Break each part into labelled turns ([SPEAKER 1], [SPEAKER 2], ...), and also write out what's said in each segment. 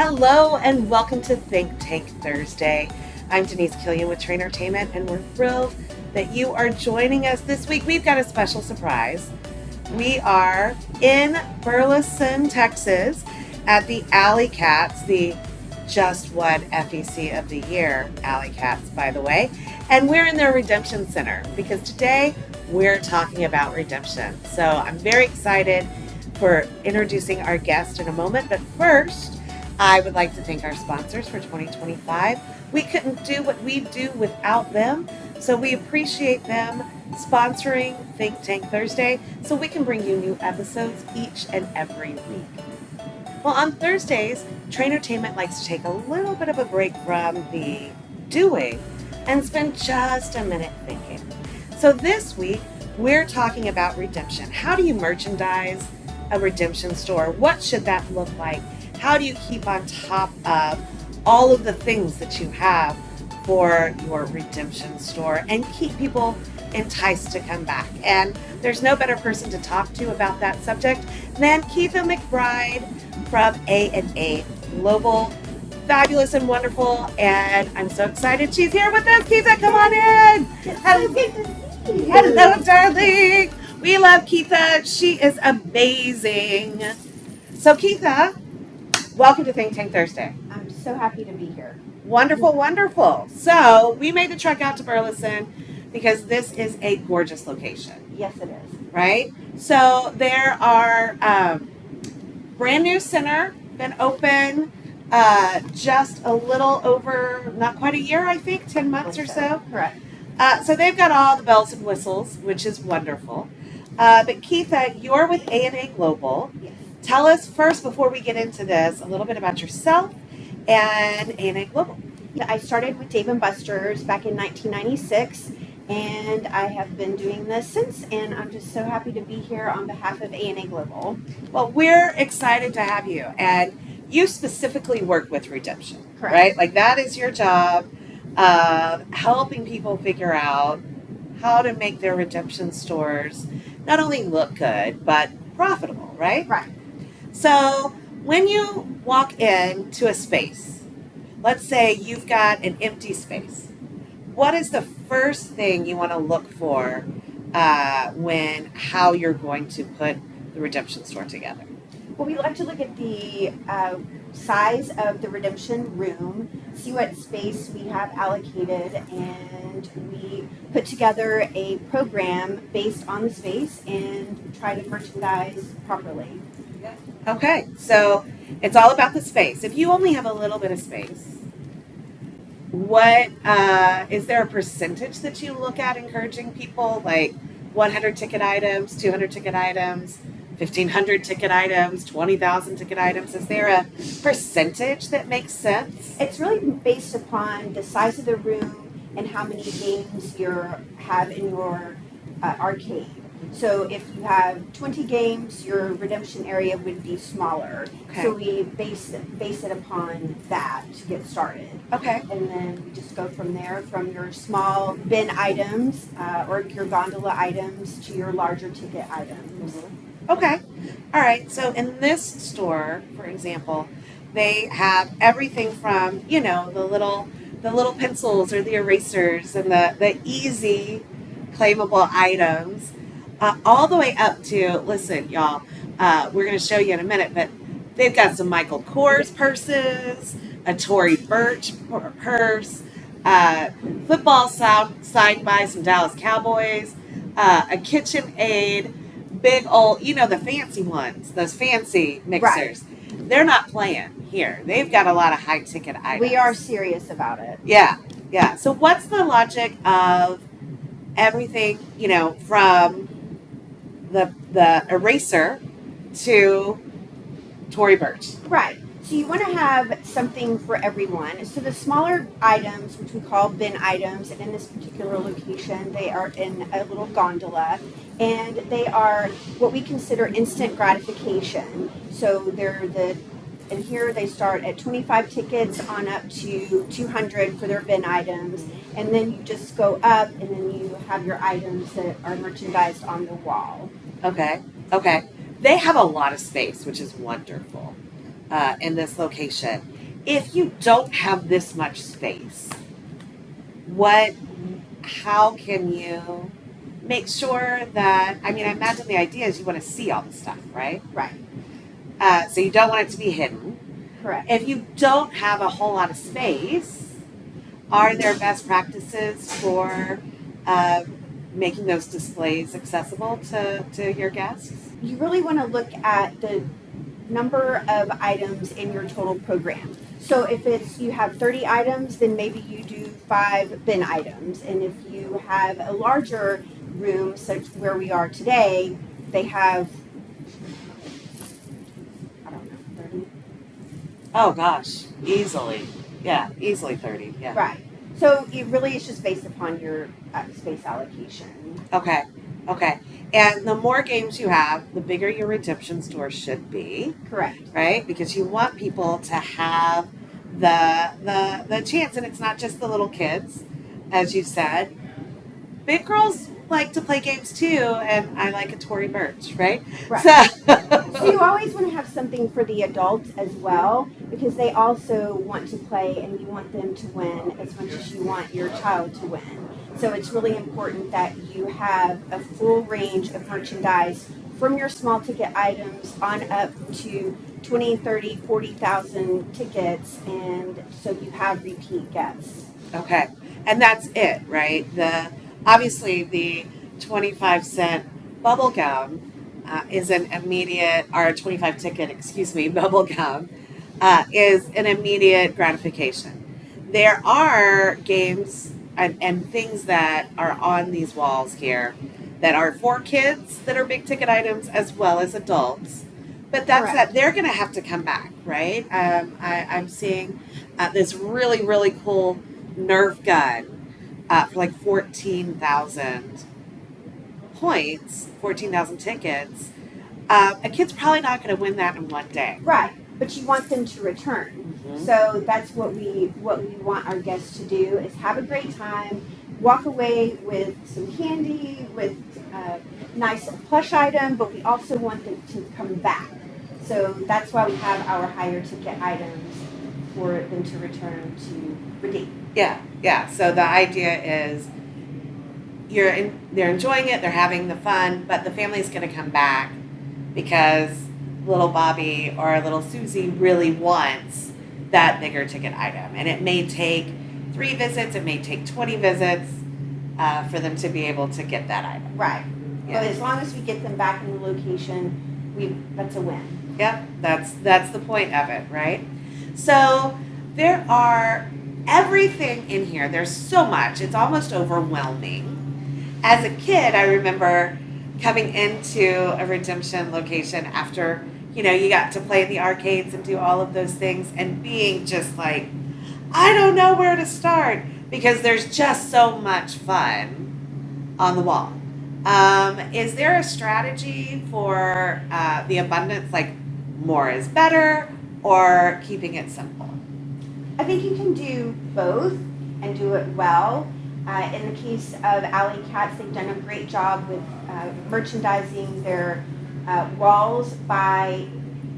[SPEAKER 1] Hello and welcome to ThinkTank Thursday. I'm Denise Killian with Trainertainment, and we're thrilled that you are joining us this week. We've got a special surprise. We are in Burleson, Texas at the Alley Cats, the just won FEC of the Year Alley Cats, by the way. And we're in their Redemption Center because today we're talking about redemption. So I'm very excited for introducing our guest in a moment. But first, I would like to thank our sponsors for 2025. We couldn't do what we do without them. So we appreciate them sponsoring Think Tank Thursday so we can bring you new episodes each and every week. Well, on Thursdays, Trainertainment likes to take a little bit of a break from the doing and spend just a minute thinking. So this week, we're talking about redemption. How do you merchandise a redemption store? What should that look like? How do you keep on top of all of the things that you have for your redemption store and keep people enticed to come back? And there's no better person to talk to about that subject than Keitha McBride from A&A Global. Fabulous and wonderful, and I'm so excited she's here with us. Keitha, come on in. Hello, darling. We love Keitha. She is amazing. So Keitha, welcome to Think Tank Thursday.
[SPEAKER 2] I'm so happy to be here.
[SPEAKER 1] Wonderful, wonderful. So we made the trek out to Burleson because this is a gorgeous location.
[SPEAKER 2] Yes, it is.
[SPEAKER 1] Right? So there are brand new center, been open just a little over, not quite a year, I think, 10 months or so.
[SPEAKER 2] Correct.
[SPEAKER 1] So they've got all the bells and whistles, which is wonderful. But Keitha, you're with A&A Global.
[SPEAKER 2] Yes.
[SPEAKER 1] Tell us first, before we get into this, a little bit about yourself and A&A Global.
[SPEAKER 2] I started with Dave & Buster's back in 1996, and I have been doing this since, and I'm just so happy to be here on behalf of A&A Global.
[SPEAKER 1] Well, we're excited to have you, and you specifically work with redemption,
[SPEAKER 2] Correct.
[SPEAKER 1] Right? Like that is your job, helping people figure out how to make their redemption stores not only look good, but profitable, right?
[SPEAKER 2] Right.
[SPEAKER 1] So when you walk into a space, let's say you've got an empty space, what is the first thing you want to look for when how you're going to put the redemption store together?
[SPEAKER 2] Well, we like to look at the size of the redemption room, see what space we have allocated, and we put together a program based on the space and try to merchandise properly.
[SPEAKER 1] Okay, so it's all about the space. If you only have a little bit of space, what is there a percentage that you look at encouraging people, like 100 ticket items, 200 ticket items, 1,500 ticket items, 20,000 ticket items? Is there a percentage that makes sense?
[SPEAKER 2] It's really based upon the size of the room and how many games you have in your arcade. So if you have 20 games, your redemption area would be smaller.
[SPEAKER 1] Okay.
[SPEAKER 2] So we base it upon that to get started.
[SPEAKER 1] Okay.
[SPEAKER 2] And then we just go from there, from your small bin items or your gondola items to your larger ticket items.
[SPEAKER 1] Mm-hmm. Okay. All right. So in this store, for example, they have everything from, the little pencils or the erasers and the easy claimable items, all the way up to, listen, y'all, we're going to show you in a minute, but they've got some Michael Kors purses, a Tory Burch purse, football signed by some Dallas Cowboys, a KitchenAid, big old, the fancy ones, those fancy mixers. Right. They're not playing here. They've got a lot of high ticket items.
[SPEAKER 2] We are serious about it.
[SPEAKER 1] Yeah. So what's the logic of everything, from the eraser to Tory Burch?
[SPEAKER 2] Right. So you want to have something for everyone. So the smaller items, which we call bin items, and in this particular location, they are in a little gondola, and they are what we consider instant gratification. So and here they start at 25 tickets on up to 200 for their bin items, and then you just go up, and then you have your items that are merchandised on the wall.
[SPEAKER 1] Okay. They have a lot of space, which is wonderful in this location. if you don't have this much space, how can you make sure that, I mean, I imagine the idea is you want to see all the stuff, right?
[SPEAKER 2] Right.
[SPEAKER 1] So you don't want it to be hidden.
[SPEAKER 2] Correct.
[SPEAKER 1] If you don't have a whole lot of space, are there best practices for making those displays accessible to your guests?
[SPEAKER 2] You really want to look at the number of items in your total program. So if it's you have 30 items, then maybe you do 5 bin items. And if you have a larger room, such where we are today, they have, I don't know, 30.
[SPEAKER 1] Oh gosh, easily. Yeah, easily 30. Yeah.
[SPEAKER 2] Right. So it really is just based upon your space allocation.
[SPEAKER 1] Okay. Okay. And the more games you have, the bigger your redemption store should be.
[SPEAKER 2] Correct.
[SPEAKER 1] Right? Because you want people to have the chance, and it's not just the little kids, as you said. Big girls like to play games too, and I like a Tory Burch, right?
[SPEAKER 2] Right.
[SPEAKER 1] So
[SPEAKER 2] you always want to have something for the adults as well, because they also want to play and you want them to win as much as you want your child to win. So it's really important that you have a full range of merchandise from your small ticket items on up to 20, 30, 40,000 tickets, and so you have repeat guests.
[SPEAKER 1] Okay. And that's it, right? Obviously the 25-cent bubble gum is an immediate, or 25 ticket, bubble gum is an immediate gratification. There are games and things that are on these walls here that are for kids that are big ticket items as well as adults. But that's
[SPEAKER 2] Correct.
[SPEAKER 1] that they're going to have to come back, right? I'm seeing this really, really cool Nerf gun for like 14,000 points, 14,000 tickets. A kid's probably not going to win that in one day.
[SPEAKER 2] Right, but you want them to return. Mm-hmm. So that's what we want our guests to do, is have a great time, walk away with some candy, with a nice plush item, but we also want them to come back. So that's why we have our higher ticket items for them to return to redeem.
[SPEAKER 1] Yeah. So the idea is they're enjoying it, they're having the fun, but the family's going to come back because little Bobby or little Susie really wants that bigger ticket item. And it may take 3 visits, it may take 20 visits for them to be able to get that item.
[SPEAKER 2] Right.
[SPEAKER 1] Yeah.
[SPEAKER 2] But as long as we get them back in the location, that's a win.
[SPEAKER 1] Yep, that's the point of it, right? So there are everything in here. There's so much. It's almost overwhelming. As a kid, I remember coming into a redemption location after, you got to play in the arcades and do all of those things and being just like, I don't know where to start because there's just so much fun on the wall. Is there a strategy for the abundance, like more is better, or keeping it simple?
[SPEAKER 2] I think you can do both and do it well. In the case of Alley Cats, they've done a great job with merchandising their walls by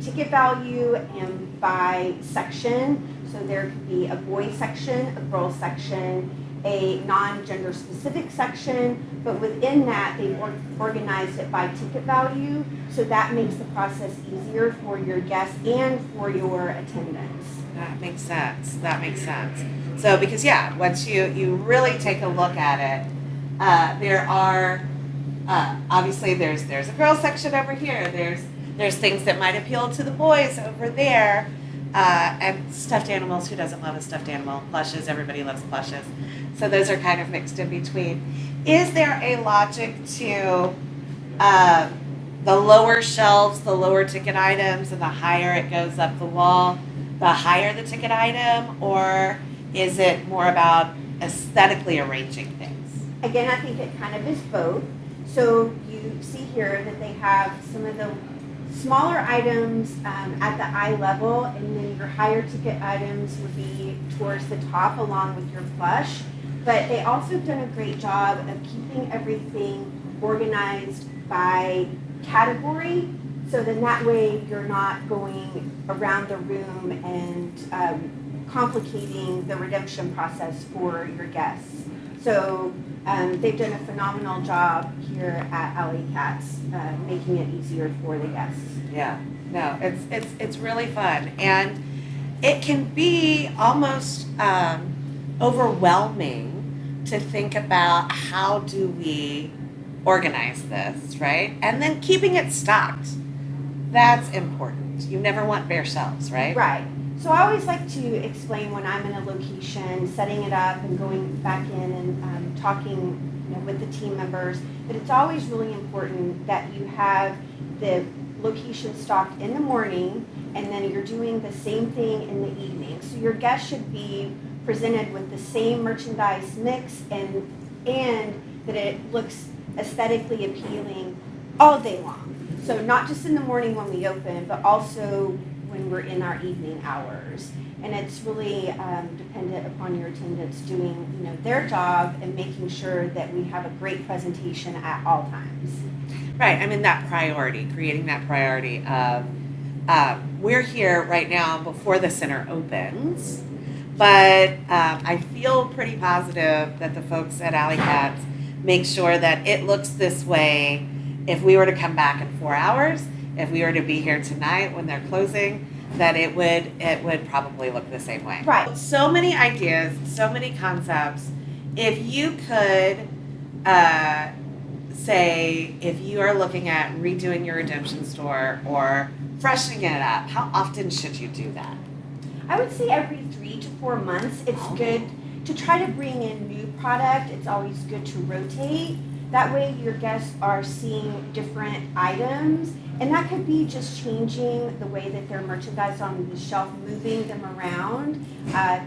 [SPEAKER 2] ticket value and by section. So there could be a boy section, a girl section, a non-gender specific section, but within that they've organized it by ticket value, so that makes the process easier for your guests and for your attendants.
[SPEAKER 1] That makes sense. So because once you really take a look at it, there are obviously there's a girls section over here, there's things that might appeal to the boys over there, and stuffed animals. Who doesn't love a stuffed animal? Plushes, everybody loves plushes. So those are kind of mixed in between. Is there a logic to the lower shelves, the lower ticket items, and the higher it goes up the wall, the higher the ticket item, or is it more about aesthetically arranging things?
[SPEAKER 2] Again, I think it kind of is both. So you see here that they have some of the smaller items at the eye level, and then your higher ticket items would be towards the top along with your plush. But they also have done a great job of keeping everything organized by category So then that way you're not going around the room and complicating the redemption process for your guests. So they've done a phenomenal job here at Alley Cats, making it easier for the guests.
[SPEAKER 1] Yeah, no, it's really fun, and it can be almost overwhelming to think about how do we organize this, right? And then keeping it stocked. That's important. You never want bare shelves, right?
[SPEAKER 2] Right. So I always like to explain when I'm in a location, setting it up and going back in and talking with the team members, that it's always really important that you have the location stocked in the morning and then you're doing the same thing in the evening. So your guests should be presented with the same merchandise mix and that it looks aesthetically appealing all day long. So not just in the morning when we open, but also when we're in our evening hours. And it's really dependent upon your attendants doing their job and making sure that we have a great presentation at all times.
[SPEAKER 1] Right. I mean, that priority, creating that priority of we're here right now before the center opens, but I feel pretty positive that the folks at Alley Cats make sure that it looks this way if we were to come back in 4 hours, if we were to be here tonight when they're closing, that it would probably look the same way.
[SPEAKER 2] Right.
[SPEAKER 1] So many ideas, so many concepts. If you could say, if you are looking at redoing your redemption store or freshening it up, how often should you do that?
[SPEAKER 2] I would say every 3 to 4 months. It's good to try to bring in new product. It's always good to rotate. That way your guests are seeing different items, and that could be just changing the way that they're merchandised on the shelf, moving them around.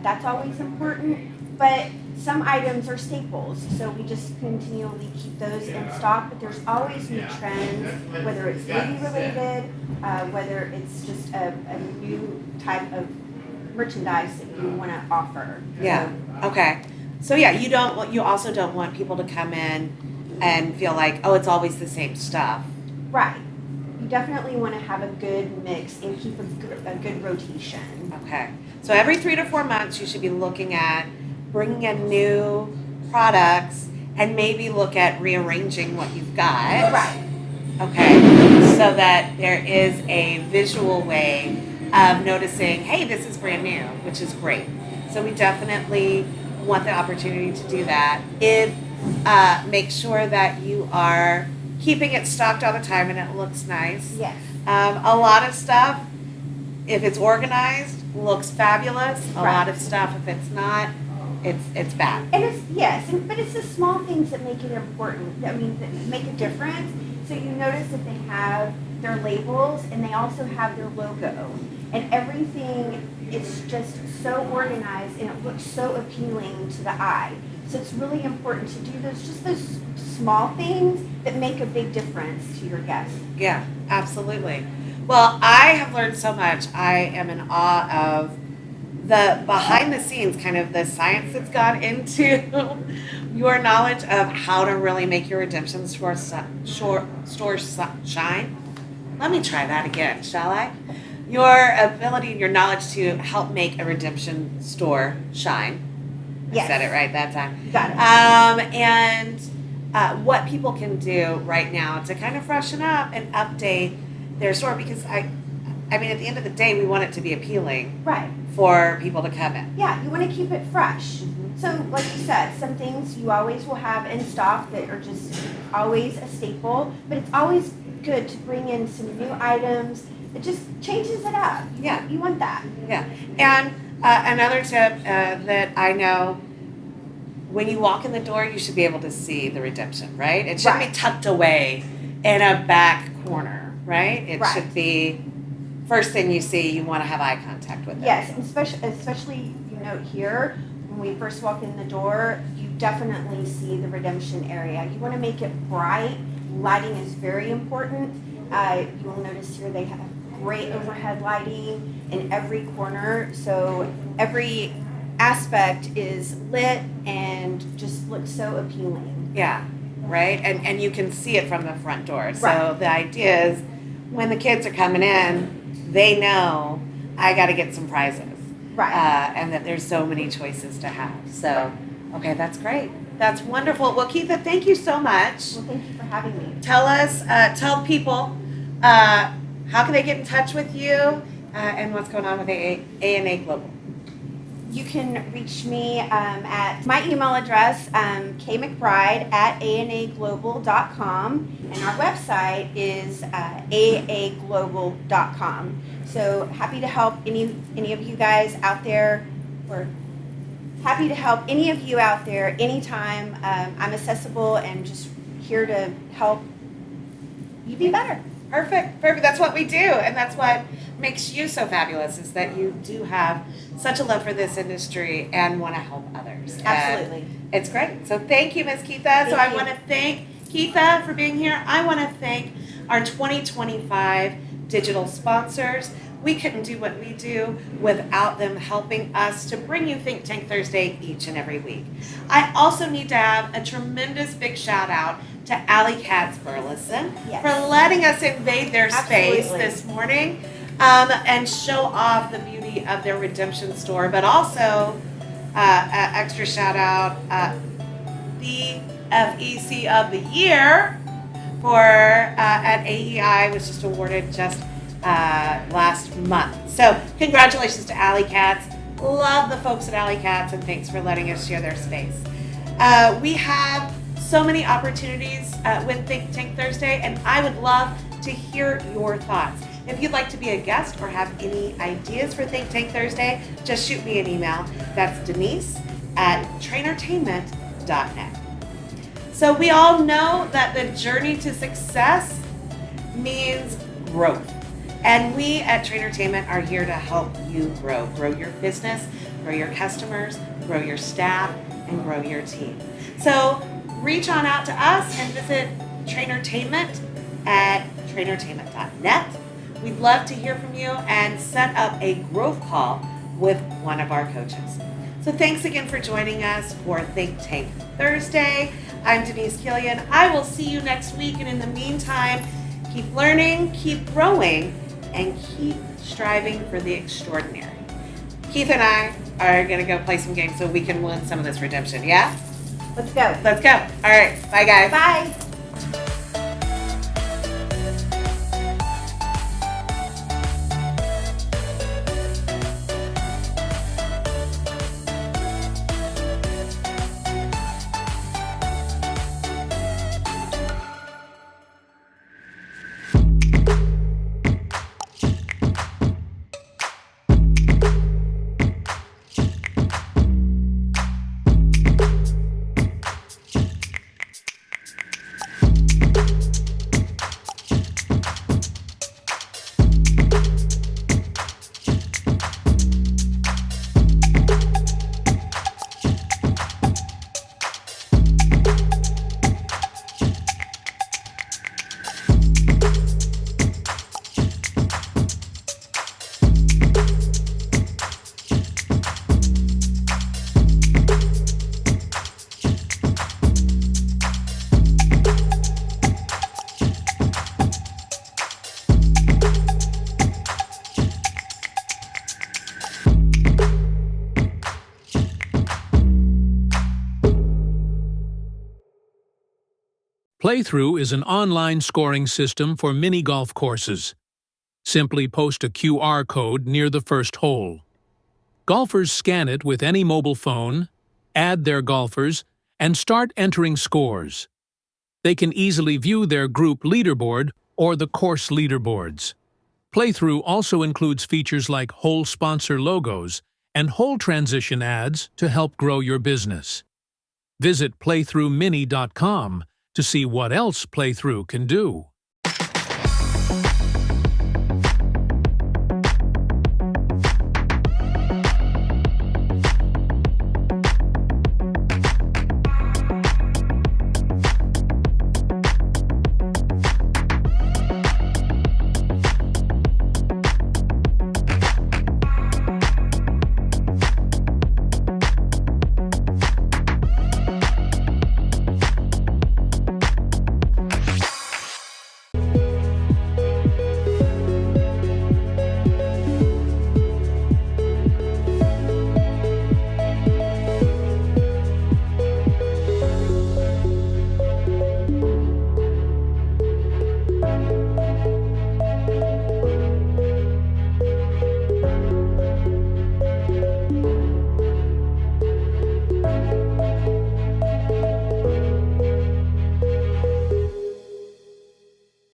[SPEAKER 2] That's always important, but some items are staples, so we just continually keep those in stock, but there's always new trends, whether it's movie related, whether it's just a new type of merchandise that you want to offer.
[SPEAKER 1] Yeah. Okay. So yeah, you also don't want people to come in and feel like, oh, it's always the same stuff.
[SPEAKER 2] Right. You definitely want to have a good mix and keep a good rotation.
[SPEAKER 1] Okay. So every 3 to 4 months, you should be looking at bringing in new products and maybe look at rearranging what you've got.
[SPEAKER 2] Right.
[SPEAKER 1] Okay. So that there is a visual way of noticing, hey, this is brand new, which is great. So we definitely want the opportunity to do that. Make sure that you are keeping it stocked all the time and it looks nice.
[SPEAKER 2] Yes.
[SPEAKER 1] A lot of stuff, if it's organized, looks fabulous. A
[SPEAKER 2] Right.
[SPEAKER 1] lot of stuff, if it's not, it's bad.
[SPEAKER 2] And but it's the small things that make it important. I mean, that make a difference. So you notice that they have their labels and they also have their logo, and everything is just so organized and it looks so appealing to the eye. So it's really important to do those small things that make a big difference to your guests.
[SPEAKER 1] Yeah, absolutely. Well, I have learned so much. I am in awe of the behind the scenes, kind of the science that's gone into your knowledge of how to really make your redemption store shine. Let me try that again, shall I? Your ability and your knowledge to help make a redemption store shine.
[SPEAKER 2] Yes.
[SPEAKER 1] I said it right that time.
[SPEAKER 2] You got it.
[SPEAKER 1] And what people can do right now to kind of freshen up and update their store, because I mean, at the end of the day, we want it to be appealing
[SPEAKER 2] Right.
[SPEAKER 1] for people to come in.
[SPEAKER 2] Yeah, you want to keep it fresh.
[SPEAKER 1] Mm-hmm.
[SPEAKER 2] So, like you said, some things you always will have in stock that are just always a staple, but it's always good to bring in some new items. It just changes it up.
[SPEAKER 1] Yeah.
[SPEAKER 2] You want that.
[SPEAKER 1] Yeah. And another tip that I know, when you walk in the door, you should be able to see the redemption, right? It shouldn't be tucked away in a back corner, right? It should be first thing you see, you want to have eye contact with it.
[SPEAKER 2] Yes, especially here, when we first walk in the door, you definitely see the redemption area. You want to make it bright. Lighting is very important. You will notice here they have great overhead lighting in every corner, so every aspect is lit and just looks so appealing.
[SPEAKER 1] Yeah, right? And you can see it from the front door. So
[SPEAKER 2] Right.
[SPEAKER 1] the idea is when the kids are coming in, they know I got to get some prizes.
[SPEAKER 2] Right.
[SPEAKER 1] And that there's so many choices to have. So, okay, that's great. That's wonderful. Well, Keitha, thank you so much.
[SPEAKER 2] Well, thank you for having me.
[SPEAKER 1] Tell people, how can they get in touch with you and what's going on with A&A Global?
[SPEAKER 2] You can reach me at my email address, kmcbride@anaglobal.com, and our website is aaglobal.com. So happy to help any of you guys out there, or happy to help any of you out there anytime. I'm accessible and just here to help you be better.
[SPEAKER 1] Perfect. That's what we do, and that's what makes you so fabulous, is that you do have such a love for this industry and want to help others.
[SPEAKER 2] Absolutely.
[SPEAKER 1] And it's great. So thank you, Ms. Keitha. So I want to thank Keitha for being here. I want to thank our 2025 digital sponsors. We couldn't do what we do without them helping us to bring you Think Tank Thursday each and every week. I also need to have a tremendous big shout out to Alley Katz Burleson for letting us invade their space this morning and show off the beauty of their redemption store, but also an extra shout out, the FEC of the Year for at AEI was just awarded just last month. So congratulations to Alley Katz. Love the folks at Alley Katz, and thanks for letting us share their space. We have so many opportunities with Think Tank Thursday, and I would love to hear your thoughts. If you'd like to be a guest or have any ideas for Think Tank Thursday, just shoot me an email. That's Denise@trainertainment.net. So we all know that the journey to success means growth. And we at Trainertainment are here to help you grow. Grow your business, grow your customers, grow your staff, and grow your team. So reach on out to us and visit Trainertainment@trainertainment.net. We'd love to hear from you and set up a growth call with one of our coaches. So thanks again for joining us for Think Tank Thursday. I'm Denise Killian. I will see you next week. And in the meantime, keep learning, keep growing, and keep striving for the extraordinary. Keith and I are going to go play some games so we can win some of this redemption, yeah?
[SPEAKER 2] Let's go.
[SPEAKER 1] Let's go. All right. Bye, guys.
[SPEAKER 2] Bye.
[SPEAKER 3] Playthrough is an online scoring system for mini golf courses. Simply post a QR code near the first hole. Golfers scan it with any mobile phone, add their golfers, and start entering scores. They can easily view their group leaderboard or the course leaderboards. Playthrough also includes features like hole sponsor logos and hole transition ads to help grow your business. Visit playthroughmini.com to see what else Playthrough can do.